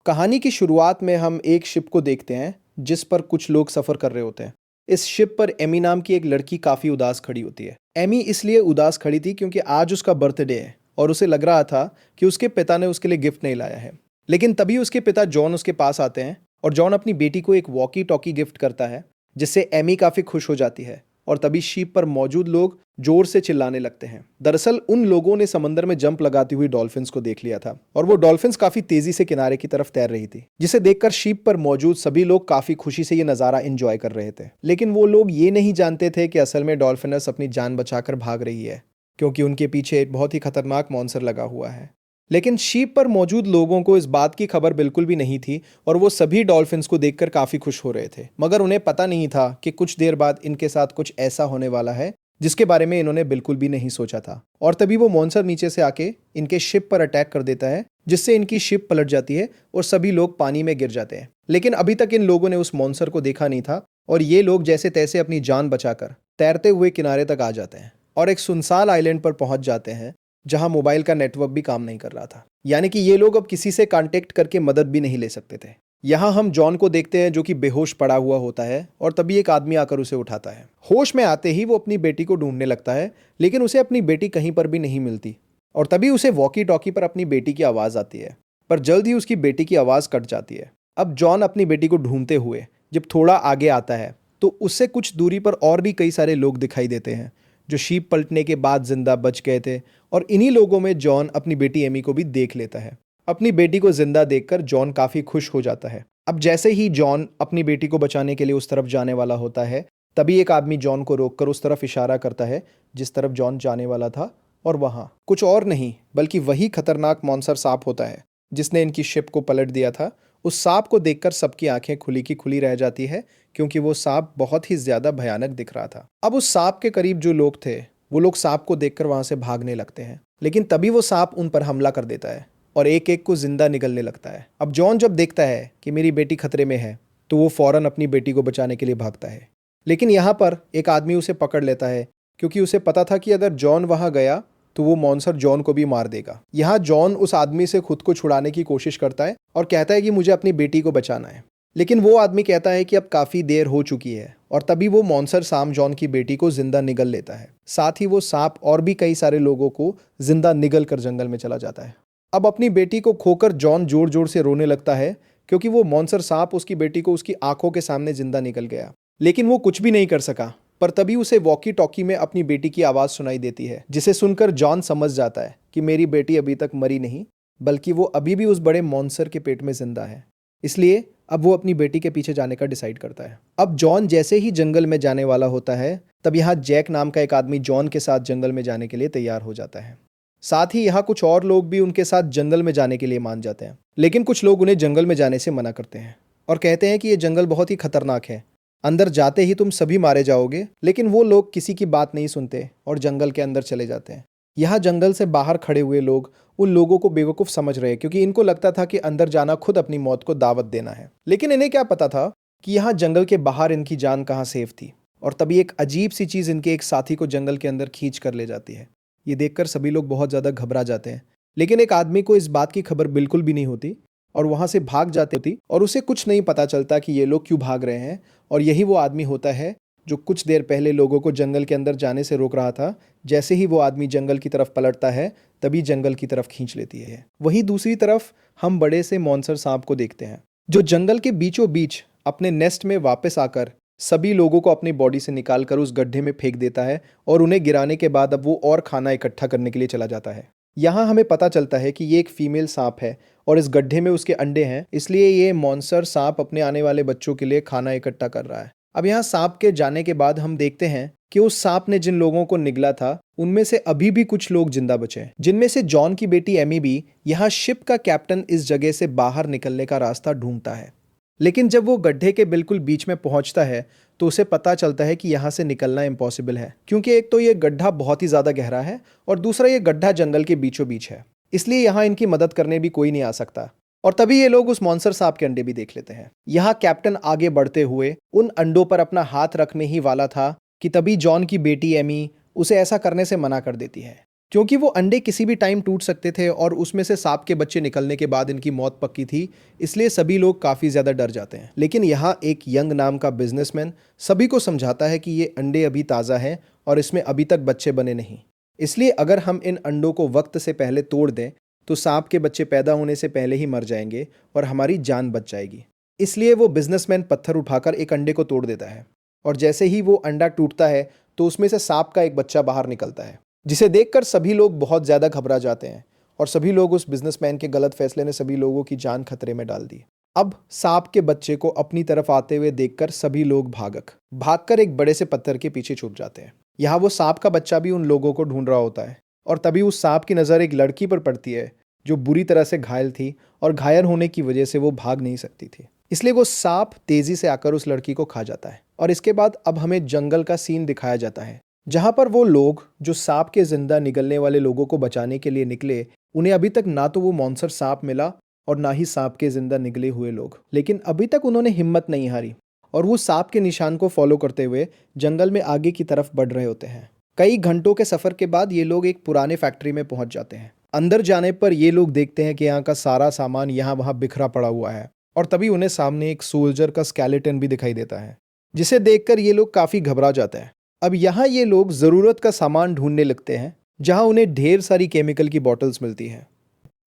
कहानी की शुरुआत में हम एक शिप को देखते हैं जिस पर कुछ लोग सफर कर रहे होते हैं। इस शिप पर एमी नाम की एक लड़की काफी उदास खड़ी होती है। एमी इसलिए उदास खड़ी थी क्योंकि आज उसका बर्थडे है और उसे लग रहा था कि उसके पिता ने उसके लिए गिफ्ट नहीं लाया है। लेकिन तभी उसके पिता जॉन उसके पास आते हैं और जॉन अपनी बेटी को एक वॉकी टॉकी गिफ्ट करता है, जिससे एमी काफी खुश हो जाती है। और तभी शिप पर मौजूद लोग जोर से चिल्लाने लगते हैं। दरअसल उन लोगों ने समंदर में जंप लगाती हुई डॉल्फिन्स को देख लिया था और वो डॉल्फिन्स काफी तेजी से किनारे की तरफ तैर रही थी, जिसे देखकर शिप पर मौजूद सभी लोग काफी खुशी से ये नजारा एंजॉय कर रहे थे। लेकिन वो लोग ये नहीं जानते थे कि असल में डॉल्फिनस अपनी जान बचाकर भाग रही है, क्योंकि उनके पीछे एक बहुत ही खतरनाक मॉन्स्टर लगा हुआ है। लेकिन शिप पर मौजूद लोगों को इस बात की खबर बिल्कुल भी नहीं थी और वो सभी डॉल्फिन्स को देखकर काफी खुश हो रहे थे, मगर उन्हें पता नहीं था कि कुछ देर बाद इनके साथ कुछ ऐसा होने वाला है जिसके बारे में इन्होंने बिल्कुल भी नहीं सोचा था। और तभी वो मॉन्स्टर नीचे से आके इनके शिप पर अटैक कर देता है, जिससे इनकी शिप पलट जाती है और सभी लोग पानी में गिर जाते हैं। लेकिन अभी तक इन लोगों ने उस मॉन्स्टर को देखा नहीं था और ये लोग जैसे तैसे अपनी जान बचाकर तैरते हुए किनारे तक आ जाते हैं और एक सुनसान आइलैंड पर पहुंच जाते हैं जहां मोबाइल का नेटवर्क भी काम नहीं कर रहा था। यानी कि ये लोग अब किसी से कांटेक्ट करके मदद भी नहीं ले सकते थे। यहाँ हम जॉन को देखते हैं जो कि बेहोश पड़ा हुआ होता है और तभी एक आदमी आकर उसे उठाता है। होश में आते ही वो अपनी बेटी को ढूंढने लगता है, लेकिन उसे अपनी बेटी कहीं पर भी नहीं मिलती। और तभी उसे वॉकी टॉकी पर अपनी बेटी की आवाज़ आती है, पर जल्द ही उसकी बेटी की आवाज़ कट जाती है। अब जॉन अपनी बेटी को ढूंढते हुए जब थोड़ा आगे आता है तो उससे कुछ दूरी पर और भी कई सारे लोग दिखाई देते हैं जो शीप पलटने के बाद जिंदा बच गए थे। और इन्हीं लोगों में जॉन अपनी बेटी एमी को भी देख लेता है। अपनी बेटी को जिंदा देखकर जॉन काफी खुश हो जाता है। अब जैसे ही जॉन अपनी बेटी को बचाने के लिए उस तरफ जाने वाला होता है, तभी एक आदमी जॉन को रोककर उस तरफ इशारा करता है जिस तरफ जॉन जाने वाला था। और वहां कुछ और नहीं बल्कि वही खतरनाक मॉन्स्टर सांप होता है जिसने इनकी शिप को पलट दिया था। उस सांप को देखकर सबकी आंखें खुली की खुली रह जाती है, क्योंकि वो सांप बहुत ही ज्यादा भयानक दिख रहा था। अब उस सांप के करीब जो लोग थे वो लोग सांप को देखकर वहां से भागने लगते हैं, लेकिन तभी वो सांप उन पर हमला कर देता है और एक एक को जिंदा निगलने लगता है। अब जॉन जब देखता है कि मेरी बेटी खतरे में है तो वो फौरन अपनी बेटी को बचाने के लिए भागता है। लेकिन यहाँ पर एक आदमी उसे पकड़ लेता है, क्योंकि उसे पता था कि अगर जॉन वहां गया तो वो मॉन्स्टर जॉन को भी मार देगा। यहाँ जॉन उस आदमी से खुद को छुड़ाने की कोशिश करता है और कहता है कि मुझे अपनी बेटी को बचाना है। लेकिन वो आदमी कहता है कि अब काफी देर हो चुकी है और तभी वो मॉन्स्टर सांप जॉन की बेटी को जिंदा निगल लेता है। साथ ही वो सांप और भी कई सारे लोगों को जिंदा निगल कर जंगल में चला जाता है। अब अपनी बेटी को खोकर जॉन जोर जोर से रोने लगता है, क्योंकि वो मॉन्स्टर सांप उसकी बेटी को उसकी आंखों के सामने जिंदा निकल गया। लेकिन वो कुछ भी नहीं कर सका। पर तभी उसे वॉकी टॉकी में अपनी बेटी की आवाज सुनाई देती है, जिसे सुनकर जॉन समझ जाता है कि मेरी बेटी अभी तक मरी नहीं, बल्कि वो अभी भी उस बड़े मॉन्स्टर के पेट में जिंदा है। इसलिए अब वो अपनी बेटी के पीछे जाने का डिसाइड करता है। अब जॉन जैसे ही जंगल में जाने वाला होता है, तब यहाँ जैक नाम का एक आदमी जॉन के साथ जंगल में जाने के लिए तैयार हो जाता है। साथ ही यहाँ कुछ और लोग भी उनके साथ जंगल में जाने के लिए मान जाते हैं। लेकिन कुछ लोग उन्हें जंगल में जाने से मना करते हैं और कहते हैं कि ये जंगल बहुत ही खतरनाक है, अंदर जाते ही तुम सभी मारे जाओगे। लेकिन वो लोग किसी की बात नहीं सुनते और जंगल के अंदर चले जाते हैं। यहाँ जंगल से बाहर खड़े हुए लोग उन लोगों को बेवकूफ समझ रहे हैं, क्योंकि इनको लगता था कि अंदर जाना खुद अपनी मौत को दावत देना है। लेकिन इन्हें क्या पता था कि यहाँ जंगल के बाहर इनकी जान कहाँ सेफ थी। और तभी एक अजीब सी चीज इनके एक साथी को जंगल के अंदर खींच कर ले जाती है। ये देखकर सभी लोग बहुत ज्यादा घबरा जाते हैं, लेकिन एक आदमी को इस बात की खबर बिल्कुल भी नहीं होती और वहां से भाग जाती थी और उसे कुछ नहीं पता चलता कि ये लोग क्यों भाग रहे हैं। और यही वो आदमी होता है जो कुछ देर पहले लोगों को जंगल के अंदर जाने से रोक रहा था। जैसे ही वो आदमी जंगल की तरफ पलटता है, तभी जंगल की तरफ खींच लेती है। वहीं दूसरी तरफ हम बड़े से मॉन्स्टर सांप को देखते हैं, जो जंगल के बीचों बीच अपने नेस्ट में वापस आकर सभी लोगों को अपनी बॉडी से निकालकर उस गड्ढे में फेंक देता है और उन्हें गिराने के बाद अब वो और खाना इकट्ठा करने के लिए चला जाता है। यहाँ हमें पता चलता है कि ये एक फीमेल सांप है और इस गड्ढे में उसके अंडे हैं, इसलिए ये मॉन्स्टर सांप अपने आने वाले बच्चों के लिए खाना इकट्ठा कर रहा है। अब यहाँ सांप के जाने के बाद हम देखते हैं कि उस सांप ने जिन लोगों को निगला था उनमें से अभी भी कुछ लोग जिंदा बचे हैं, जिनमें से जॉन की बेटी एमी भी। यहाँ शिप का कैप्टन इस जगह से बाहर निकलने का रास्ता ढूंढता है, लेकिन जब वो गड्ढे के बिल्कुल बीच में पहुंचता है तो उसे पता चलता है कि यहाँ से निकलना इम्पॉसिबल है, क्योंकि एक तो ये गड्ढा बहुत ही ज्यादा गहरा है और दूसरा ये गड्ढा जंगल के बीचों बीच है। इसलिए यहाँ इनकी मदद करने भी कोई नहीं आ सकता। और तभी ये लोग उस मॉन्स्टर सांप के अंडे भी देख लेते हैं। यहाँ कैप्टन आगे बढ़ते हुए उन अंडों पर अपना हाथ रखने ही वाला था कि तभी जॉन की बेटी एमी उसे ऐसा करने से मना कर देती है। क्योंकि वो अंडे किसी भी टाइम टूट सकते थे और उसमें से सांप के बच्चे निकलने के बाद इनकी मौत पक्की थी, इसलिए सभी लोग काफ़ी ज़्यादा डर जाते हैं। लेकिन यहाँ एक यंग नाम का बिजनेसमैन सभी को समझाता है कि ये अंडे अभी ताज़ा हैं और इसमें अभी तक बच्चे बने नहीं, इसलिए अगर हम इन अंडों को वक्त से पहले तोड़ दें तो सांप के बच्चे पैदा होने से पहले ही मर जाएंगे और हमारी जान बच जाएगी। इसलिए वो बिजनेसमैन पत्थर उठाकर एक अंडे को तोड़ देता है और जैसे ही वो अंडा टूटता है तो उसमें से सांप का एक बच्चा बाहर निकलता है, जिसे देखकर सभी लोग बहुत ज़्यादा घबरा जाते हैं और सभी लोग उस बिजनेसमैन के गलत फैसले ने सभी लोगों की जान खतरे में डाल दी। अब सांप के बच्चे को अपनी तरफ आते हुए देखकर सभी लोग भागकर एक बड़े से पत्थर के पीछे छुप जाते हैं। यहाँ वो सांप का बच्चा भी उन लोगों को ढूंढ रहा होता है और तभी उस सांप की नज़र एक लड़की पर पड़ती है जो बुरी तरह से घायल थी और घायल होने की वजह से वो भाग नहीं सकती थी, इसलिए वो सांप तेजी से आकर उस लड़की को खा जाता है। और इसके बाद अब हमें जंगल का सीन दिखाया जाता है जहां पर वो लोग जो सांप के जिंदा निकलने वाले लोगों को बचाने के लिए निकले, उन्हें अभी तक ना तो वो मॉन्स्टर सांप मिला और ना ही सांप के जिंदा निकले हुए लोग, लेकिन अभी तक उन्होंने हिम्मत नहीं हारी और वो सांप के निशान को फॉलो करते हुए जंगल में आगे की तरफ बढ़ रहे होते हैं। कई घंटों के सफर के बाद ये लोग एक पुराने फैक्ट्री में पहुंच जाते हैं। अंदर जाने पर ये लोग देखते हैं कि यहाँ का सारा सामान यहाँ वहाँ बिखरा पड़ा हुआ है और तभी उन्हें सामने एक सोल्जर का स्केलेटन भी दिखाई देता है, जिसे देखकर ये लोग काफी घबरा जाते हैं। अब यहाँ ये लोग ज़रूरत का सामान ढूंढने लगते हैं जहाँ उन्हें ढेर सारी केमिकल की बॉटल्स मिलती हैं,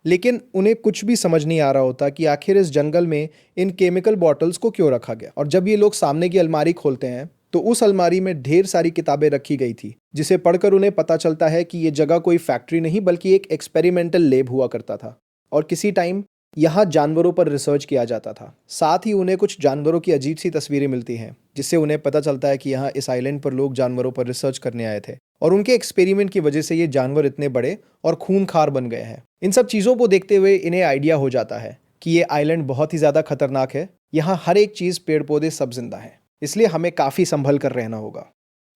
लेकिन उन्हें कुछ भी समझ नहीं आ रहा होता कि आखिर इस जंगल में इन केमिकल बॉटल्स को क्यों रखा गया। और जब ये लोग सामने की अलमारी खोलते हैं तो उस अलमारी में ढेर सारी किताबें रखी गई थी, जिसे पढ़कर उन्हें पता चलता है कि ये जगह कोई फैक्ट्री नहीं बल्कि एक एक्सपेरिमेंटल लैब हुआ करता था और किसी टाइम यहाँ जानवरों पर रिसर्च किया जाता था। साथ ही उन्हें कुछ जानवरों की अजीब सी तस्वीरें मिलती हैं, जिससे उन्हें पता चलता है कि यहाँ इस आइलैंड पर लोग जानवरों पर रिसर्च करने आए थे और उनके एक्सपेरिमेंट की वजह से ये जानवर इतने बड़े और खूंखार बन गए हैं। इन सब चीज़ों को देखते हुए इन्हें आइडिया हो जाता है कि ये आइलैंड बहुत ही ज़्यादा खतरनाक है, यहाँ हर एक चीज़ पेड़ पौधे सब जिंदा है, इसलिए हमें काफ़ी संभल कर रहना होगा।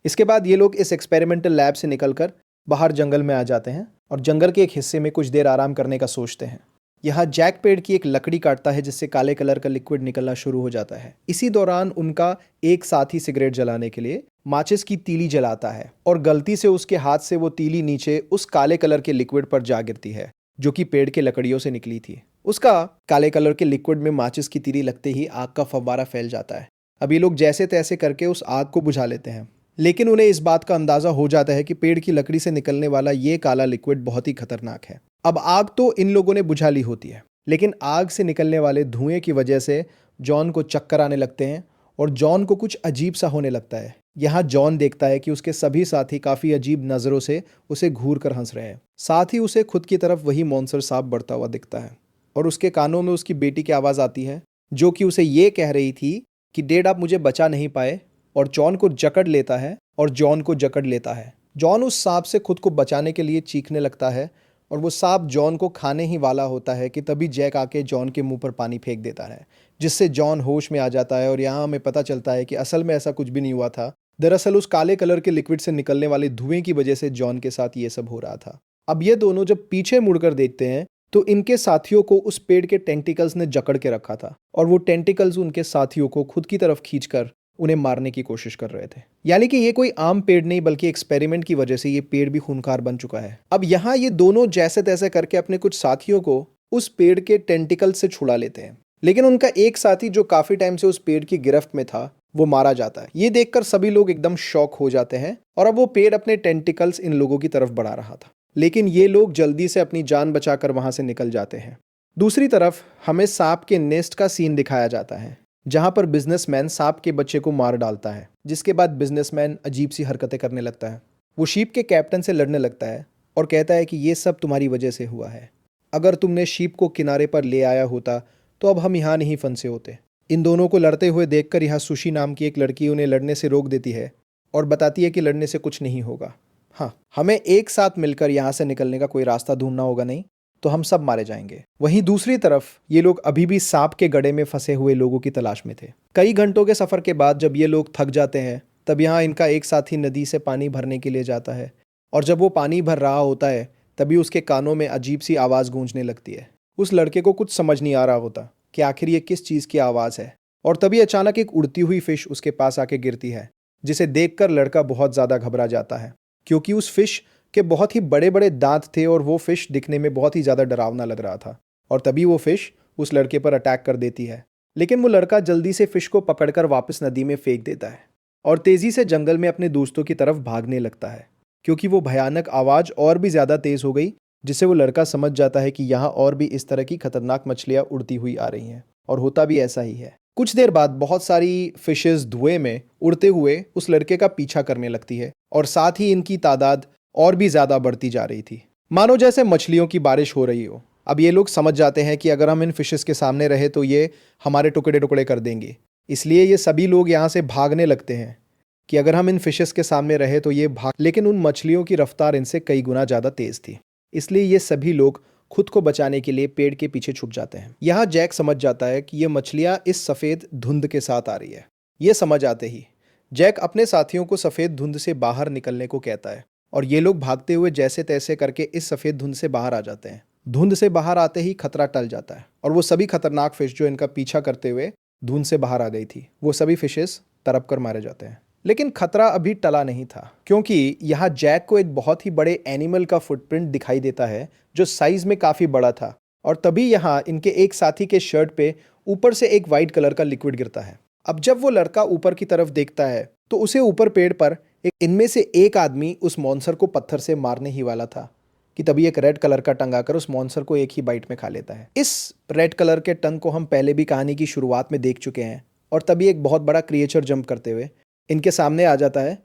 इसके बाद ये लोग इस एक्सपेरिमेंटल लैब से निकलकर बाहर जंगल में आ जाते हैं और जंगल के एक हिस्से में कुछ देर आराम करने का सोचते हैं। यहाँ जैक पेड़ की एक लकड़ी काटता है जिससे काले कलर का लिक्विड निकलना शुरू हो जाता है। इसी दौरान उनका एक साथी सिगरेट जलाने के लिए माचिस की तीली जलाता है और गलती से उसके हाथ से वो तीली नीचे उस काले कलर के लिक्विड पर जा गिरती है जो कि पेड़ के लकड़ियों से निकली थी। उसका काले कलर के लिक्विड में माचिस की तीली लगते ही आग का फव्वारा फैल जाता है। अब ये लोग जैसे तैसे करके उस आग को बुझा लेते हैं, लेकिन उन्हें इस बात का अंदाजा हो जाता है कि पेड़ की लकड़ी से निकलने वाला ये काला लिक्विड बहुत ही खतरनाक है। अब आग तो इन लोगों ने बुझा ली होती है, लेकिन आग से निकलने वाले धुएं की वजह से जॉन को चक्कर आने लगते हैं और जॉन को कुछ अजीब सा होने लगता है। यहाँ जॉन देखता है कि उसके सभी साथी काफ़ी अजीब नज़रों से उसे घूर कर हंस रहे हैं। साथ ही उसे खुद की तरफ वही मॉन्स्टर सांप बढ़ता हुआ दिखता है और उसके कानों में उसकी बेटी की आवाज़ आती है जो कि उसे ये कह रही थी कि डैड आप मुझे बचा नहीं पाए, और जॉन को जकड़ लेता है और जॉन को जकड़ लेता है। जॉन उस सांप से खुद को बचाने के लिए चीखने लगता है और वो सांप जॉन को खाने ही वाला होता है कि तभी जैक आके जॉन के मुंह पर पानी फेंक देता है, जिससे जॉन होश में आ जाता है और यहाँ हमें पता चलता है कि असल में ऐसा कुछ भी नहीं हुआ था। दरअसल उस काले कलर के लिक्विड से निकलने वाले धुएं की वजह से जॉन के साथ ये सब हो रहा था। अब ये दोनों जब पीछे मुड़कर देखते हैं तो इनके साथियों को उस पेड़ के टेंटिकल्स ने जकड़ के रखा था और वो टेंटिकल्स उनके साथियों को खुद की तरफ खींचकर उन्हें मारने की कोशिश कर रहे थे। यानी कि ये कोई आम पेड़ नहीं बल्कि एक्सपेरिमेंट की वजह से ये पेड़ भी खूंखार बन चुका है। अब यहाँ ये दोनों जैसे तैसे करके अपने कुछ साथियों को उस पेड़ के टेंटिकल से छुड़ा लेते हैं, लेकिन उनका एक साथी जो काफी टाइम से उस पेड़ की गिरफ्त में था वो मारा जाता है। ये देखकर सभी लोग एकदम शॉक हो जाते हैं और अब वो पेड़ अपने टेंटिकल्स इन लोगों की तरफ बढ़ा रहा था, लेकिन ये लोग जल्दी से अपनी जान बचाकर वहां से निकल जाते हैं। दूसरी तरफ हमें सांप के नेस्ट का सीन दिखाया जाता है जहां पर बिजनेसमैन सांप के बच्चे को मार डालता है, जिसके बाद बिजनेसमैन अजीब सी हरकतें करने लगता है। वो शीप के कैप्टन से लड़ने लगता है और कहता है कि ये सब तुम्हारी वजह से हुआ है। अगर तुमने शीप को किनारे पर ले आया होता तो अब हम यहाँ नहीं फंसे होते। इन दोनों को लड़ते हुए देखकर यहाँ सुशी नाम की एक लड़की उन्हें लड़ने से रोक देती है और बताती है कि लड़ने से कुछ नहीं होगा। हाँ, हमें एक साथ मिलकर यहाँ से निकलने का कोई रास्ता ढूंढना होगा, नहीं तो हम सब मारे जाएंगे। वहीं दूसरी तरफ ये लोग अभी भी सांप के गड्ढे में फंसे हुए लोगों की तलाश में थे। कई घंटों के सफर के बाद जब ये लोग थक जाते हैं तब यहाँ इनका एक साथी नदी से पानी भरने के लिए जाता है और जब वो पानी भर रहा होता है तभी उसके कानों में अजीब सी आवाज़ गूंजने लगती है। उस लड़के को कुछ समझ नहीं आ रहा होता कि आखिर ये किस चीज़ की आवाज़ है और तभी अचानक एक उड़ती हुई फिश उसके पास आके गिरती है, जिसे देखकर लड़का बहुत ज़्यादा घबरा जाता है क्योंकि उस फिश के बहुत ही बड़े बड़े दांत थे और वो फिश दिखने में बहुत ही ज़्यादा डरावना लग रहा था। और तभी वो फिश उस लड़के पर अटैक कर देती है, लेकिन वो लड़का जल्दी से फिश को पकड़कर वापस नदी में फेंक देता है और तेजी से जंगल में अपने दोस्तों की तरफ भागने लगता है, क्योंकि वो भयानक आवाज़ और भी ज़्यादा तेज हो गई, जिससे वो लड़का समझ जाता है कि यहाँ और भी इस तरह की खतरनाक मछलियाँ उड़ती हुई आ रही हैं। और होता भी ऐसा ही है। कुछ देर बाद बहुत सारी फिशेस धुएं में उड़ते हुए उस लड़के का पीछा करने लगती है और साथ ही इनकी तादाद और भी ज़्यादा बढ़ती जा रही थी, मानो जैसे मछलियों की बारिश हो रही हो। अब ये लोग समझ जाते हैं कि अगर हम इन फिशेस के सामने रहे तो ये हमारे टुकड़े टुकड़े कर देंगे, इसलिए ये सभी लोग यहाँ से भागने लगते हैं कि अगर हम इन फिशेस के सामने रहे तो ये भाग। लेकिन उन मछलियों की रफ्तार इनसे कई गुना ज़्यादा तेज थी, इसलिए ये सभी लोग खुद को बचाने के लिए पेड़ के पीछे छुप जाते हैं। यहाँ जैक समझ जाता है कि ये मछलियाँ इस सफ़ेद धुंध के साथ आ रही है। ये समझ आते ही जैक अपने साथियों को सफ़ेद धुंध से बाहर निकलने को कहता है और ये लोग भागते हुए जैसे तैसे करके इस सफ़ेद धुंध से बाहर आ जाते हैं। धुंध से बाहर आते ही खतरा टल जाता है और वो सभी खतरनाक फिश जो इनका पीछा करते हुए धुंध से बाहर आ गई थी, वो सभी फिशेस तड़प कर मारे जाते हैं। लेकिन खतरा अभी टला नहीं था, क्योंकि यहाँ जैक को एक बहुत ही बड़े एनिमल का फुटप्रिंट दिखाई देता है जो साइज में काफी बड़ा था। और तभी यहाँ इनके एक साथी के शर्ट पे ऊपर से एक वाइट कलर का लिक्विड गिरता है। अब जब वो लड़का ऊपर की तरफ देखता है तो उसे ऊपर पेड़ पर इनमें से एक आदमी उस मॉन्स्टर को पत्थर से मारने ही वाला था कि तभी एक रेड कलर का टंग आकर उस मॉन्स्टर को एक ही बाइट में खा लेता है। इस रेड कलर के टंग को हम पहले भी कहानी की शुरुआत में देख चुके हैं। और तभी एक बहुत बड़ा क्रिएचर जंप करते हुए इनके सामने आ जाता है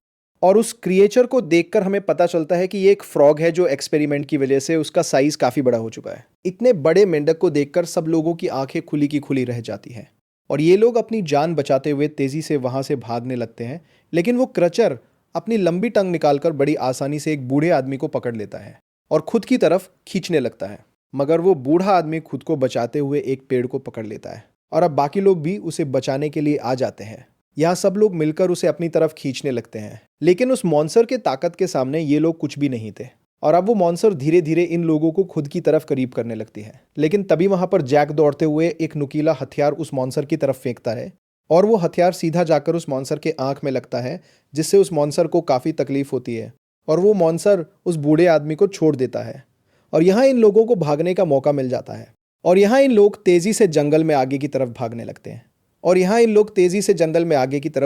और उस क्रिएचर को देखकर हमें पता चलता है कि ये एक फ्रॉग है जो एक्सपेरिमेंट की वजह से उसका साइज काफी बड़ा हो चुका है। इतने बड़े मेंढक को देखकर सब लोगों की आंखें खुली की खुली रह जाती हैं और ये लोग अपनी जान बचाते हुए तेजी से वहां से भागने लगते हैं। लेकिन वो क्रेचर अपनी लंबी टंग निकालकर बड़ी आसानी से एक बूढ़े आदमी को पकड़ लेता है और खुद की तरफ खींचने लगता है, मगर वो बूढ़ा आदमी खुद को बचाते हुए एक पेड़ को पकड़ लेता है और अब बाकी लोग भी उसे बचाने के लिए आ जाते हैं। यहाँ सब लोग मिलकर उसे अपनी तरफ खींचने लगते हैं, लेकिन उस मॉन्स्टर के ताकत के सामने ये लोग कुछ भी नहीं थे और अब वो मॉन्स्टर धीरे धीरे इन लोगों को खुद की तरफ करीब करने लगती है। लेकिन तभी वहां पर जैक दौड़ते हुए एक नुकीला हथियार उस मॉन्स्टर की तरफ फेंकता है और वो हथियार सीधा जाकर उस मॉन्स्टर के आंख में लगता है, जिससे उस मॉन्स्टर को काफी तकलीफ होती है और वो मॉन्स्टर उस बूढ़े आदमी को छोड़ देता है। और यहाँ इन लोगों को भागने का मौका मिल जाता है और यहाँ इन लोग तेजी से जंगल में आगे की तरफ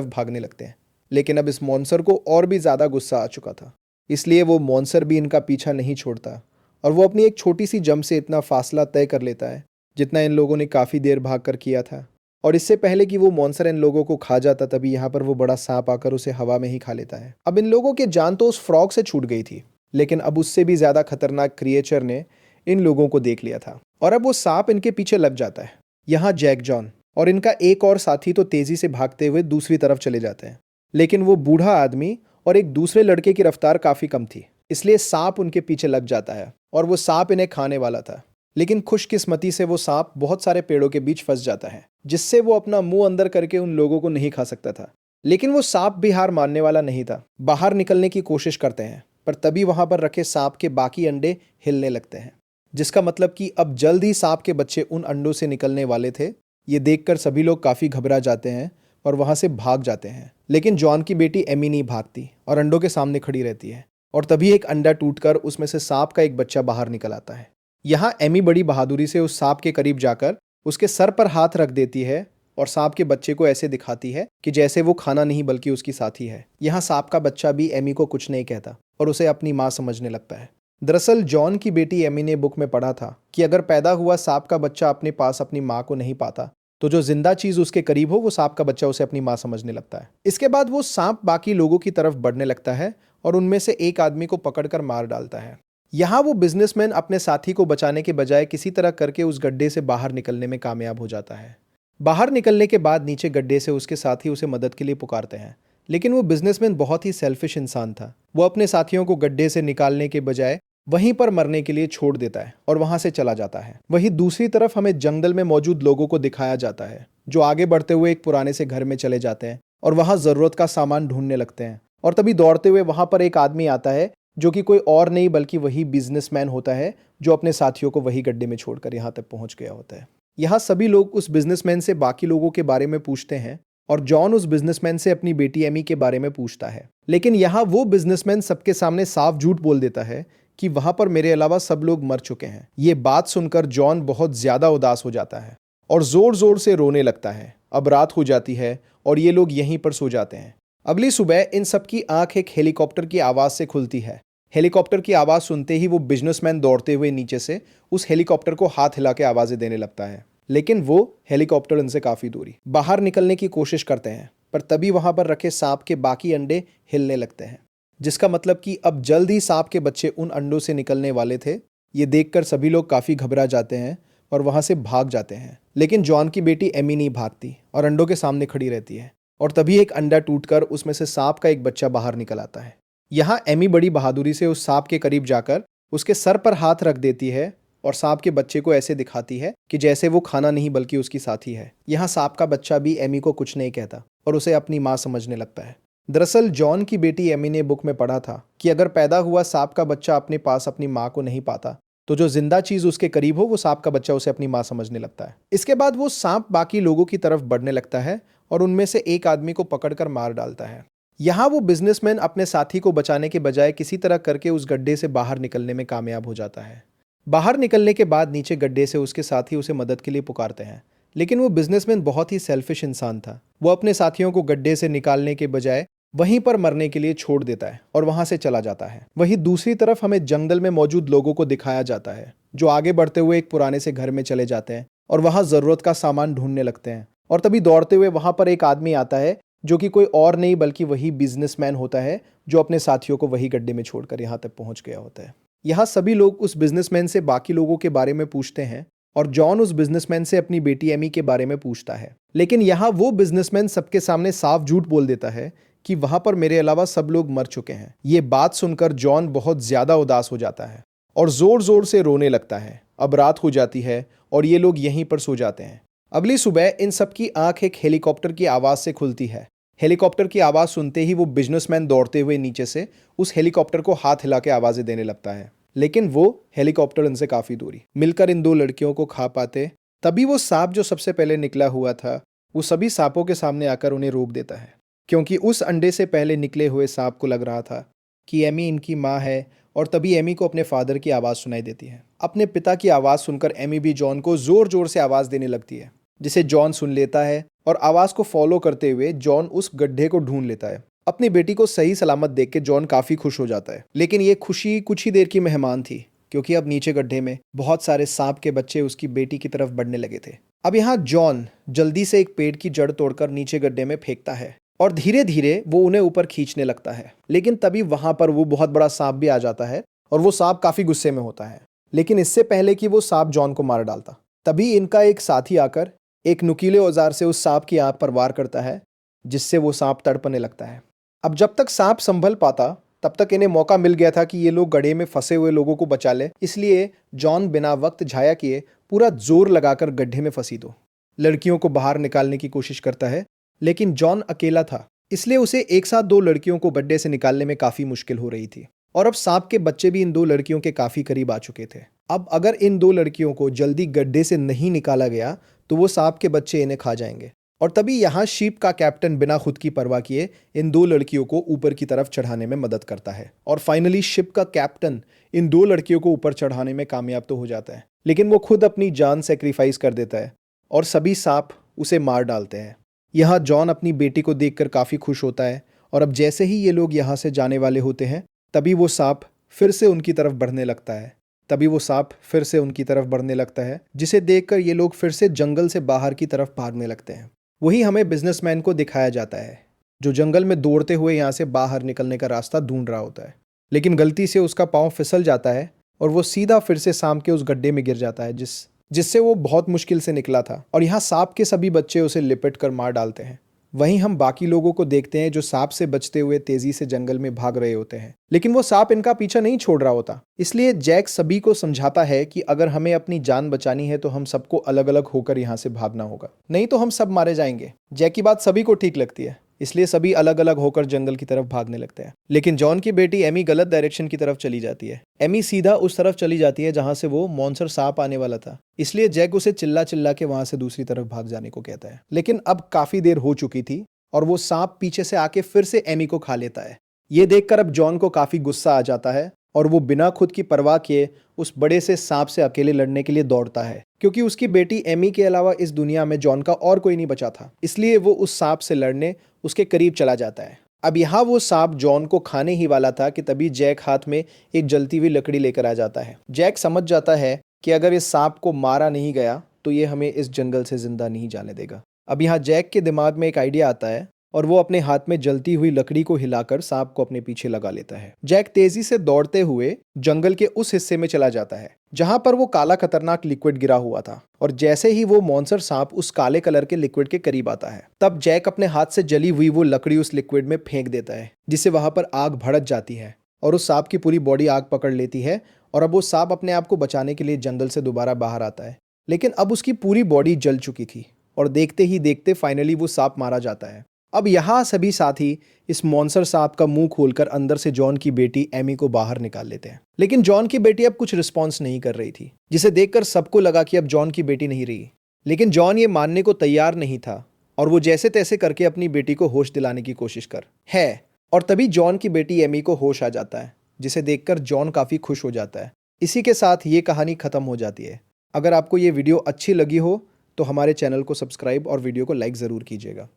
भागने लगते हैं। लेकिन अब इस मॉन्स्टर को और भी ज्यादा गुस्सा आ चुका था, इसलिए वो मॉन्स्टर भी इनका पीछा नहीं छोड़ता और वो अपनी एक छोटी सी जंप से इतना फासला तय कर लेता है जितना इन लोगों ने काफी देर भाग कर किया था। और इससे पहले कि वो मॉन्स्टर इन लोगों को खा जाता, तभी यहाँ पर वो बड़ा सांप आकर उसे हवा में ही खा लेता है। अब इन लोगों की जान तो उस फ्रॉग से छूट गई थी, लेकिन अब उससे भी ज्यादा खतरनाक क्रिएचर ने इन लोगों को देख लिया था और अब वो सांप इनके पीछे लग जाता है। यहाँ जैक जॉन और इनका एक और साथी तो तेजी से भागते हुए दूसरी तरफ चले जाते हैं, लेकिन वो बूढ़ा आदमी और एक दूसरे लड़के की रफ्तार काफी कम थी, इसलिए सांप उनके पीछे लग जाता है और वो सांप इन्हें खाने वाला था। लेकिन खुशकिस्मती से वो सांप बहुत सारे पेड़ों के बीच फंस जाता है, जिससे वो अपना मुंह अंदर करके उन लोगों को नहीं खा सकता था। लेकिन वो सांप भी हार मानने वाला नहीं था। बाहर निकलने की कोशिश करते हैं, पर तभी वहां पर रखे सांप के बाकी अंडे हिलने लगते हैं, जिसका मतलब कि अब जल्द ही सांप के बच्चे उन अंडों से निकलने वाले थे। ये देखकर सभी लोग काफी घबरा जाते हैं और वहां से भाग जाते हैं। लेकिन जॉन की बेटी एमी नहीं भागती और अंडों के सामने खड़ी रहती है और तभी एक अंडा टूटकर उसमें से सांप का एक बच्चा बाहर निकल आता है। यहाँ एमी बड़ी बहादुरी से उस सांप के करीब जाकर उसके सर पर हाथ रख देती है और सांप के बच्चे को ऐसे दिखाती है कि जैसे वो खाना नहीं बल्कि उसकी साथी है। यहाँ सांप का बच्चा भी एमी को कुछ नहीं कहता और उसे अपनी माँ समझने लगता है। दरअसल जॉन की बेटी एमी ने बुक में पढ़ा था कि अगर पैदा हुआ सांप का बच्चा अपने पास अपनी माँ को नहीं पाता तो जो जिंदा चीज उसके करीब हो वो सांप का बच्चा उसे अपनी माँ समझने लगता है। इसके बाद वो सांप बाकी लोगों की तरफ बढ़ने लगता है और उनमें से एक आदमी को पकड़कर मार डालता है। यहाँ वो बिजनेसमैन अपने साथी को बचाने के बजाय किसी तरह करके उस गड्ढे से बाहर निकलने में कामयाब हो जाता है। बाहर निकलने के बाद नीचे गड्ढे से उसके साथी उसे मदद के लिए पुकारते हैं, लेकिन वो बिजनेसमैन बहुत ही सेल्फिश इंसान था। वो अपने साथियों को गड्ढे से निकालने के बजाय वहीं पर मरने के लिए छोड़ देता है और वहां से चला जाता है। वहीं दूसरी तरफ हमें जंगल में मौजूद लोगों को दिखाया जाता है जो आगे बढ़ते हुए एक पुराने से घर में चले जाते हैं और वहां जरूरत का सामान ढूंढने लगते हैं। और तभी दौड़ते हुए वहां पर एक आदमी आता है जो कि कोई और नहीं बल्कि वही बिजनेसमैन होता है जो अपने साथियों को वही गड्ढे में छोड़कर यहाँ तक पहुंच गया होता है। यहाँ सभी लोग उस बिजनेसमैन से बाकी लोगों के बारे में पूछते हैं और जॉन उस बिजनेसमैन से अपनी बेटी एमी के बारे में पूछता है। लेकिन यहाँ वो बिजनेसमैन सबके सामने साफ झूठ बोल देता है कि वहां पर मेरे अलावा सब लोग मर चुके हैं। ये बात सुनकर जॉन बहुत ज्यादा उदास हो जाता है और जोर जोर से रोने लगता है। अब रात हो जाती है और ये लोग यहीं पर सो जाते हैं। अगली सुबह इन सबकी आंख एक हेलीकॉप्टर की आवाज से खुलती है। हेलीकॉप्टर की आवाज सुनते ही वो बिजनेसमैन दौड़ते हुए नीचे से उस हेलीकॉप्टर को हाथ हिला के आवाजें देने लगता है। लेकिन वो हेलीकॉप्टर उनसे काफी दूरी बाहर निकलने की कोशिश करते हैं, पर तभी वहां पर रखे सांप के बाकी अंडे हिलने लगते हैं, जिसका मतलब कि अब जल्द ही सांप के बच्चे उन अंडों से निकलने वाले थे। ये देखकर सभी लोग काफी घबरा जाते हैं और वहां से भाग जाते हैं। लेकिन जॉन की बेटी एमी नहीं भागती और अंडों के सामने खड़ी रहती है। और तभी एक अंडा टूटकर उसमें से सांप का एक बच्चा बाहर निकल आता है। यहाँ एमी बड़ी बहादुरी से उस सांप के करीब जाकर उसके सर पर हाथ रख देती है और सांप के बच्चे को ऐसे दिखाती है कि जैसे वो खाना नहीं बल्कि उसकी साथी है। यहाँ सांप का बच्चा भी एमी को कुछ नहीं कहता और उसे अपनी माँ समझने लगता है। दरअसल जॉन की बेटी एमी ने बुक में पढ़ा था कि अगर पैदा हुआ सांप का बच्चा अपने पास अपनी माँ को नहीं पाता तो जो जिंदा चीज उसके करीब हो वो सांप का बच्चा उसे अपनी माँ समझने लगता है। इसके बाद वो सांप बाकी लोगों की तरफ बढ़ने लगता है और उनमें से एक आदमी को पकड़कर मार डालता है। यहाँ वो बिजनेसमैन अपने साथी को बचाने के बजाय किसी तरह करके उस गड्ढे से बाहर निकलने में कामयाब हो जाता है। बाहर निकलने के बाद नीचे गड्ढे से उसके साथी उसे मदद के लिए पुकारते हैं, लेकिन वो बिजनेसमैन बहुत ही सेल्फिश इंसान था। वो अपने साथियों को गड्ढे से निकालने के बजाय वहीं पर मरने के लिए छोड़ देता है और वहां से चला जाता है। वहीं दूसरी तरफ हमें जंगल में मौजूद लोगों को दिखाया जाता है जो आगे बढ़ते हुए एक पुराने से घर में चले जाते हैं और वहां जरूरत का सामान ढूंढने लगते हैं। और तभी दौड़ते हुए वहां पर एक आदमी आता है जो कि कोई और नहीं बल्कि वही बिजनेसमैन होता है जो अपने साथियों को वही गड्ढे में छोड़कर यहाँ तक पहुंच गया होता है। यहाँ सभी लोग उस बिजनेसमैन से बाकी लोगों के बारे में पूछते हैं और जॉन उस बिजनेसमैन से अपनी बेटी एमी के बारे में पूछता है। लेकिन यहाँ वो बिजनेसमैन सबके सामने साफ झूठ बोल देता है कि वहां पर मेरे अलावा सब लोग मर चुके हैं। ये बात सुनकर जॉन बहुत ज्यादा उदास हो जाता है और जोर जोर से रोने लगता है। अब रात हो जाती है और ये लोग यहीं पर सो जाते हैं। अगली सुबह इन सबकी आंख एक हेलीकॉप्टर की आवाज से खुलती है। हेलीकॉप्टर की आवाज सुनते ही वो बिजनेसमैन दौड़ते हुए नीचे से उस हेलीकॉप्टर को हाथ हिला के आवाजें देने लगता है। लेकिन वो हेलीकॉप्टर उनसे काफी दूरी मिलकर इन दो लड़कियों को खा पाते। तभी वो सांप जो सबसे पहले निकला हुआ था वो सभी सांपों के सामने आकर उन्हें रोक देता है, क्योंकि उस अंडे से पहले निकले हुए सांप को लग रहा था कि एमी इनकी माँ है। और तभी एमी को अपने फादर की आवाज़ सुनाई देती है। अपने पिता की आवाज़ सुनकर एमी भी जॉन को ज़ोर ज़ोर से आवाज़ देने लगती है, जिसे जॉन सुन लेता है और आवाज़ को फॉलो करते हुए जॉन उस गड्ढे को ढूंढ लेता है। अपनी बेटी को सही सलामत देख के जॉन काफ़ी खुश हो जाता है। लेकिन ये खुशी कुछ ही देर की मेहमान थी, क्योंकि अब नीचे गड्ढे में बहुत सारे सांप के बच्चे उसकी बेटी की तरफ बढ़ने लगे थे। अब यहाँ जॉन जल्दी से एक पेड़ की जड़ तोड़कर नीचे गड्ढे में फेंकता है और धीरे धीरे वो उन्हें ऊपर खींचने लगता है। लेकिन तभी वहां पर वो बहुत बड़ा सांप भी आ जाता है और वो सांप काफी गुस्से में होता है। लेकिन इससे पहले कि वो सांप जॉन को मार डालता, तभी इनका एक साथी आकर एक नुकीले औजार से उस सांप की आंख पर वार करता है, जिससे वो सांप तड़पने लगता है। अब जब तक सांप संभल पाता तब तक इन्हें मौका मिल गया था कि ये लोग गड्ढे में फंसे हुए लोगों को बचा ले। इसलिए जॉन बिना वक्त जाया किए पूरा जोर लगाकर गड्ढे में फंसी दो लड़कियों को बाहर निकालने की कोशिश करता है। लेकिन जॉन अकेला था, इसलिए उसे एक साथ दो लड़कियों को गड्ढे से निकालने में काफी मुश्किल हो रही थी। और अब सांप के बच्चे भी इन दो लड़कियों के काफी करीब आ चुके थे। अब अगर इन दो लड़कियों को जल्दी गड्ढे से नहीं निकाला गया तो वो सांप के बच्चे इन्हें खा जाएंगे। और तभी यहाँ शिप का कैप्टन बिना खुद की परवाह किए इन दो लड़कियों को ऊपर की तरफ चढ़ाने में मदद करता है। और फाइनली शिप का कैप्टन इन दो लड़कियों को ऊपर चढ़ाने में कामयाब तो हो जाता है, लेकिन वो खुद अपनी जान सेक्रीफाइस कर देता है और सभी सांप उसे मार डालते हैं। यहाँ जॉन अपनी बेटी को देखकर काफी खुश होता है और अब जैसे ही ये लोग यहाँ से जाने वाले होते हैं तभी वो सांप फिर से उनकी तरफ बढ़ने लगता है। जिसे देखकर ये लोग फिर से जंगल से बाहर की तरफ भागने लगते हैं। वही हमें बिजनेसमैन को दिखाया जाता है जो जंगल में दौड़ते हुए यहाँ से बाहर निकलने का रास्ता ढूंढ रहा होता है, लेकिन गलती से उसका पाँव फिसल जाता है और वो सीधा फिर से सांप के उस गड्ढे में गिर जाता है जिससे वो बहुत मुश्किल से निकला था। और यहाँ सांप के सभी बच्चे उसे लिपट कर मार डालते हैं। वहीं हम बाकी लोगों को देखते हैं जो सांप से बचते हुए तेजी से जंगल में भाग रहे होते हैं, लेकिन वो सांप इनका पीछा नहीं छोड़ रहा होता। इसलिए जैक सभी को समझाता है कि अगर हमें अपनी जान बचानी है तो हम सबको अलग अलग होकर यहाँ से भागना होगा, नहीं तो हम सब मारे जाएंगे। जैक की बात सभी को ठीक लगती है इसलिए सभी अलग अलग होकर जंगल की तरफ भागने लगते हैं। लेकिन जॉन की बेटी एमी गलत डायरेक्शन की तरफ चली जाती है। एमी सीधा उस तरफ चली जाती है जहां से वो मॉन्स्टर सांप आने वाला था। इसलिए जैक उसे चिल्ला चिल्ला के वहां से दूसरी तरफ भाग जाने को कहता है। लेकिन अब काफी देर हो चुकी थी और वो सांप पीछे से आके फिर से एमी को खा लेता है। ये देखकर अब जॉन को काफी गुस्सा आ जाता है और वो बिना खुद की परवाह किए उस बड़े से सांप से अकेले लड़ने के लिए दौड़ता है, क्योंकि उसकी बेटी एमी के अलावा इस दुनिया में जॉन का और कोई नहीं बचा था। इसलिए वो उस सांप से लड़ने उसके करीब चला जाता है। अब यहाँ वो सांप जॉन को खाने ही वाला था कि तभी जैक हाथ में एक जलती हुई लकड़ी लेकर आ जाता है। जैक समझ जाता है कि अगर इस सांप को मारा नहीं गया तो ये हमें इस जंगल से जिंदा नहीं जाने देगा। अब यहाँ जैक के दिमाग में एक आइडिया आता है और वो अपने हाथ में जलती हुई लकड़ी को हिलाकर सांप को अपने पीछे लगा लेता है। जैक तेजी से दौड़ते हुए जंगल के उस हिस्से में चला जाता है जहां पर वो काला खतरनाक लिक्विड गिरा हुआ था, और जैसे ही वो मॉन्स्टर सांप उस काले कलर के लिक्विड के करीब आता है तब जैक अपने हाथ से जली हुई वो लकड़ी उस लिक्विड में फेंक देता है, जिससे वहां पर आग भड़क जाती है और उस सांप की पूरी बॉडी आग पकड़ लेती है। और अब वो सांप अपने आप को बचाने के लिए जंगल से दोबारा बाहर आता है, लेकिन अब उसकी पूरी बॉडी जल चुकी थी और देखते ही देखते फाइनली वो सांप मारा जाता है। अब यहाँ सभी साथी इस मॉन्स्टर सांप का मुंह खोलकर अंदर से जॉन की बेटी एमी को बाहर निकाल लेते हैं। लेकिन जॉन की बेटी अब कुछ रिस्पॉन्स नहीं कर रही थी, जिसे देखकर सबको लगा कि अब जॉन की बेटी नहीं रही। लेकिन जॉन ये मानने को तैयार नहीं था और वो जैसे तैसे करके अपनी बेटी को होश दिलाने की कोशिश कर है। और तभी जॉन की बेटी एमी को होश आ जाता है, जिसे देखकर जॉन काफी खुश हो जाता है। इसी के साथ ये कहानी खत्म हो जाती है। अगर आपको ये वीडियो अच्छी लगी हो तो हमारे चैनल को सब्सक्राइब और वीडियो को लाइक ज़रूर कीजिएगा।